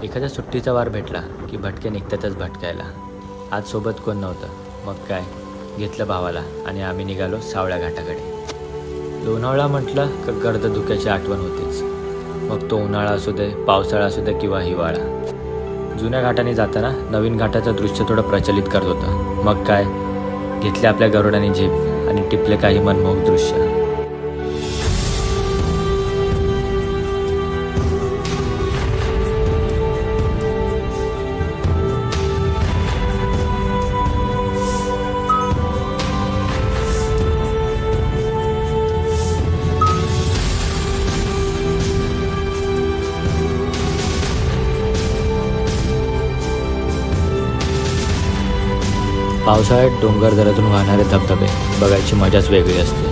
एखाद्या सुट्टीचा वार भेटला की भटके निघतातच भटकायला. आज सोबत कोण नव्हतं, मग काय घेतलं भावाला आणि आम्ही निघालो सावळ्या घाटाकडे. लोणावळा म्हटलं का गर्द धुक्याची आठवण होतीच. मग तो उन्हाळा असू दे, पावसाळा असू दे किंवा हिवाळा. जुन्या घाटाने जाताना नवीन घाटाचं दृश्य थोडं प्रचलित करत होतं. मग काय घेतले आपल्या गरुडाने झेप आणि टिपले काही मनमोहक दृश्य. पावसाळ्यात डोंगर दऱ्यातून वाहणारे धबधबे बघायची मजाच वेगळी असते.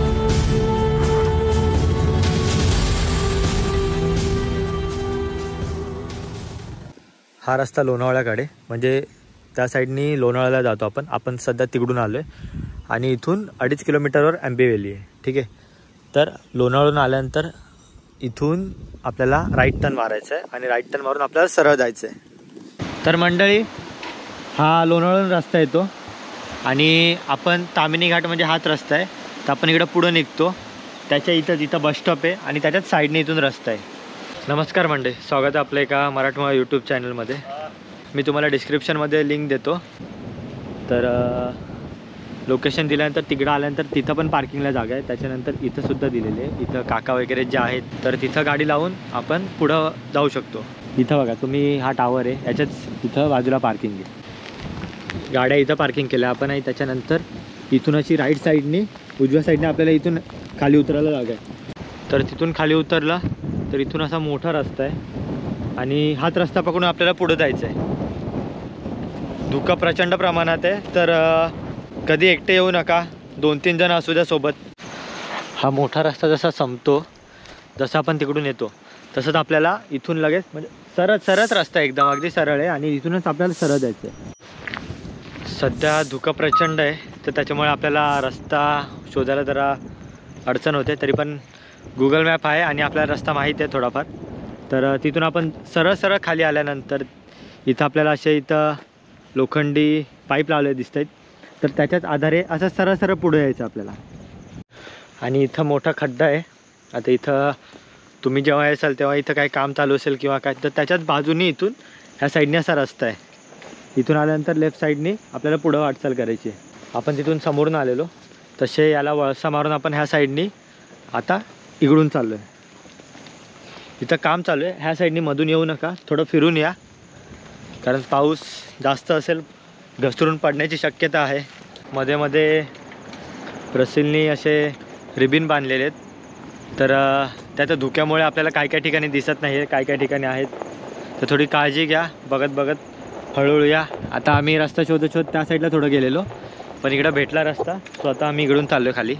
हा रस्ता लोणावळ्याकडे, म्हणजे त्या साईडनी लोणावळ्याला जातो आपण सध्या तिकडून आलो आहे आणि इथून 2.5 किलोमीटरवर आंबे व्हॅली आहे. ठीक आहे, तर लोणावळ्याहून आल्यानंतर इथून आपल्याला राईट टर्न मारायचं आहे आणि राईट टर्न मारून आपल्याला सरळ जायचं आहे. तर मंडळी, हा लोणावळ्याहून रस्ता येतो आणि आपण तामिनी घाट म्हणजे हाच रस्ता आहे. तर आपण इकडं पुढं निघतो, त्याच्या इथं बस स्टॉप आहे आणि त्याच्याच साईडने इथून रस्ता आहे. नमस्कार मंडळी, स्वागत आहे आपलं एका मराठमोळा यूट्यूब चॅनलमध्ये. मी तुम्हाला डिस्क्रिप्शनमध्ये लिंक देतो. तर लोकेशन दिल्यानंतर तिकडं आल्यानंतर तिथं पण पार्किंगला जागा आहे. त्याच्यानंतर इथंसुद्धा दिलेले आहे. इथं काका वगैरे जे आहेत तर तिथं गाडी लावून आपण पुढं जाऊ शकतो. इथं बघा तुम्ही, हा टावर आहे, याच्याच इथं बाजूला पार्किंग आहे. गाड्या इथं पार्किंग केल्या आपण आणि त्याच्यानंतर इथून अशी राईट साईडने उजव्या साईडने आपल्याला इथून खाली उतरायला जागा आहे. तर तिथून खाली उतरला तर इथून असा मोठा रस्ता आहे आणि हाच रस्ता पकडून आपल्याला पुढं जायचं आहे. धुकं प्रचंड प्रमाणात आहे, तर कधी एकटे येऊ नका, 2-3 जण असू द्या सोबत. हा मोठा रस्ता जसा संपतो, जसं आपण तिकडून येतो तसंच आपल्याला इथून लगेच म्हणजे सरळ रस्ता एकदम अगदी सरळ आहे आणि इथूनच आपल्याला सरळ जायचं आहे. सध्या धुकं प्रचंड आहे, तर त्याच्यामुळे आपल्याला रस्ता शोधायला जरा अडचण होते. तरी पण गुगल मॅप आहे आणि आपल्याला रस्ता माहीत आहे थोडाफार. तर तिथून आपण सरळ खाली आल्यानंतर इथं आपल्याला इथं लोखंडी पाईप लावले दिसत आहेत. तर त्याच्याच आधारे असं सरळ पुढे यायचं आपल्याला. आणि इथं मोठा खड्डा आहे. आता इथं तुम्ही जेव्हा याल तेव्हा इथं काही काम चालू असेल किंवा काय, तर त्याच्याच बाजूनी इथून ह्या साईडने असा रस्ता आहे. इथून आल्यानंतर लेफ्ट साईडनी आपल्याला पुढं वाटचाल करायची आहे. आपण तिथून समोरून आलेलो, तसे याला वळसा मारून आपण ह्या साईडनी आता इकडून चाललो आहे. इथं काम चालू आहे, ह्या साईडनी मधून येऊ नका, थोडं फिरून या, कारण पाऊस जास्त असेल, घसरून पडण्याची शक्यता आहे. मध्ये प्रसिलनी असे रिबिन बांधलेले आहेत, तर त्या धुक्यामुळे आपल्याला काय ठिकाणी दिसत नाही आहे, काय ठिकाणी आहेत. तर थोडी काळजी घ्या, बघत हळूहळू या. आता आम्ही रस्ता शोधत त्या साईडला थोडं गेलेलो, पण इकडं भेटला रस्ता, तो आता आम्ही इकडून चाललो खाली.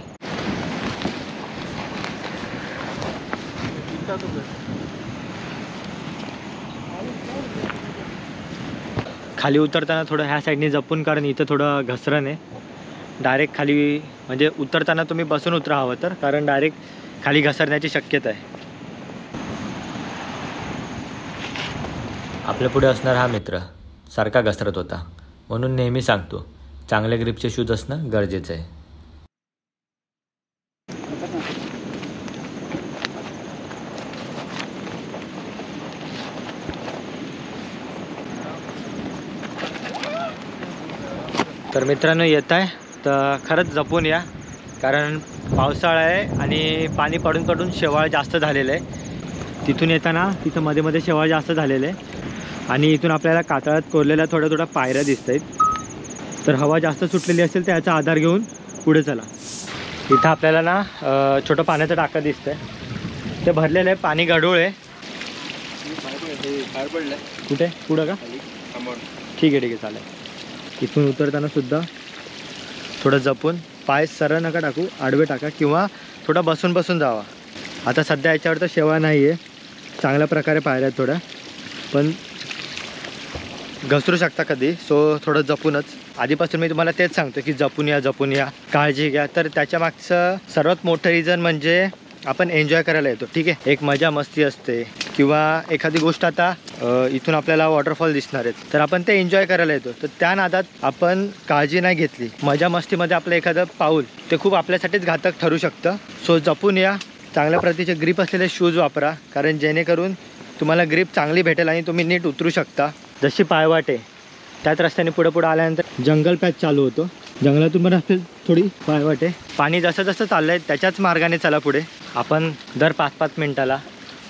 खाली उतरताना थोडं ह्या साईडने जपून, कारण इथं थोडं घसरण आहे. डायरेक्ट खाली म्हणजे उतरताना तुम्ही बसून उतरा हवं तर, कारण डायरेक्ट खाली घसरण्याची शक्यता आहे. आपल्या पुढे असणारा हा मित्र सारखा घसरत होता, म्हणून नेहमी सांगतो चांगल्या ग्रिपचे शूज असणं गरजेचं आहे. तर मित्रांनो, येत आहे तर खरंच जपून या, कारण पावसाळा आहे आणि पाणी पडून शेवाळ जास्त झालेलं आहे. तिथून येताना तिथं मध्ये शेवाळ जास्त झालेलं आहे आणि इथून आपल्याला कातळात कोरलेल्या थोड्या पायऱ्या दिसत आहेत. तर हवा जास्त सुटलेली असेल तर याचा आधार घेऊन पुढे चला. इथं आपल्याला ना छोटं पाण्याचं टाकं दिसतंय, ते भरलेलं आहे, पाणी गढूळ आहे. कुठे पुढं का? ठीक आहे चालेल. इथून उतरताना सुद्धा थोडं जपून, पाय सरळ नका टाकू, आडवे टाका किंवा थोडं बसून जावा. आता सध्या याच्यावर तर शेवाळ नाही आहे, चांगल्या प्रकारे पायऱ्या आहेत थोड्या, पण घसरू शकता कधी, सो थोडं जपूनच. आधीपासून मी तुम्हाला तेच सांगतो की जपून या, काळजी घ्या. तर त्याच्या मागचं सर्वात मोठं रिझन म्हणजे आपण एन्जॉय करायला येतो, ठीक आहे. एक मजा मस्ती असते किंवा एखादी गोष्ट आता इथून आपल्याला वॉटरफॉल दिसणार आहेत तर आपण ते एन्जॉय करायला येतो. तर त्या नादात आपण काळजी नाही घेतली, मजा मस्तीमध्ये आपलं एखादं पाऊल ते खूप आपल्यासाठीच घातक ठरू शकतं. सो जपून या, चांगल्या प्रतीचे ग्रीप असलेले शूज वापरा, कारण जेणेकरून तुम्हाला ग्रीप चांगली भेटेल आणि तुम्ही नीट उतरू शकता. जशी पायवाट आहे त्याच रस्त्याने पुढे आल्यानंतर जंगल पॅच चालू होतो. जंगलातून पण असेल थोडी पायवाट आहे. पाणी जसं जसं चाललं आहे त्याच्याच मार्गाने चला पुढे. आपण दर 5-5 मिनटाला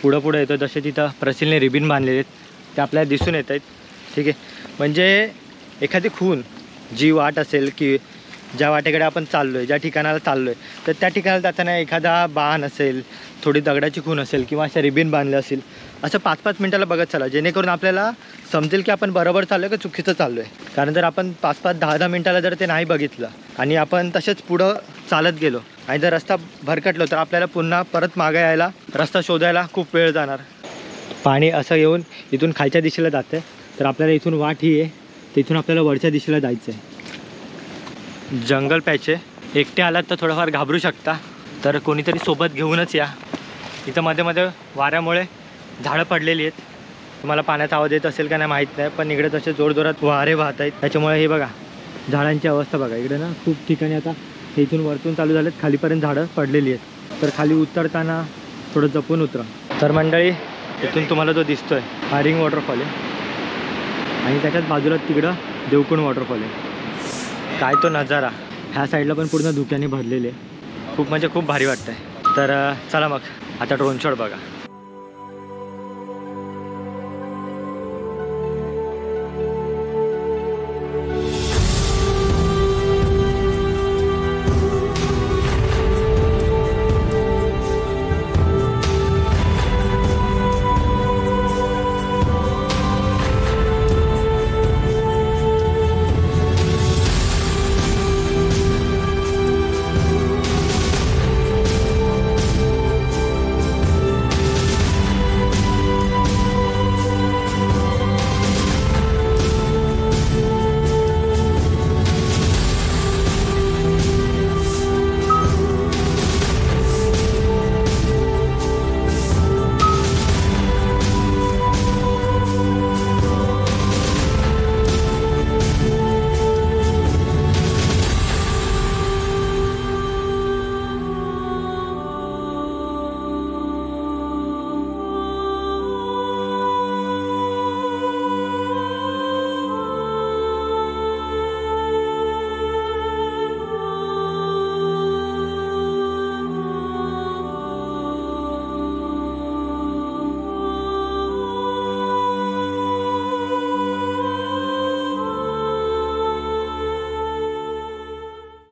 पुढं येतो. जसे तिथं प्रसिलने रिबिन बांधलेले आहेत ते आपल्याला दिसून येत आहेत, ठीक आहे. म्हणजे एखादी खून जी वाट असेल की ज्या वाटेकडे आपण चाललो आहे, ज्या ठिकाणाला चाललो आहे, तर त्या ठिकाणाला जाताना एखादा बाण असेल, थोडी दगडाची खून असेल किंवा अशा रिबिन बांधले असेल, असं 5-5 मिनटाला बघत चला, जेणेकरून आपल्याला समजेल की आपण बरोबर चाललो आहे का चुकीचं चाललो आहे. कारण जर आपण 5-5, 10-10 मिनटाला जर ते नाही बघितलं आणि आपण तसेच पुढं चालत गेलो आणि जर रस्ता भरकटलो तर आपल्याला पुन्हा परत मागे यायला, रस्ता शोधायला खूप वेळ जाणार. पाणी असं येऊन इथून खालच्या दिशेला जातं आहे, तर आपल्याला इथून वाट ही आहे, तर इथून आपल्याला वरच्या दिशेला जायचं आहे. जंगल पॅच आहे, एकटे आलात तर थोडंफार घाबरू शकता, तर कोणीतरी सोबत घेऊनच या. इथं मध्ये मध्ये वाऱ्यामुळे झाडं पडलेली आहेत. तुम्हाला पाण्याचा आवाज येत असेल का नाही माहीत नाही, पण इकडे तसे जोरजोरात वारे वाहत आहेत. त्याच्यामुळे हे बघा झाडांची अवस्था बघा. इकडे ना खूप ठिकाणी आता हे इथून वरतून चालू झालेत, खालीपर्यंत झाडं पडलेली आहेत. तर खाली उतरताना थोडं जपून उतरा. तर मंडळी, इथून तुम्हाला जो दिसतो आहे हा रिंग वॉटरफॉल आहे आणि त्याच्याच बाजूला तिकडं देवकुंड वॉटरफॉल आहे. काय तो नजारा, ह्या साईडला पण पूर्ण धुक्याने भरलेले आहे. खूप म्हणजे खूप भारी वाटतं आहे. तर चला मग आता ड्रोन शॉट बघा.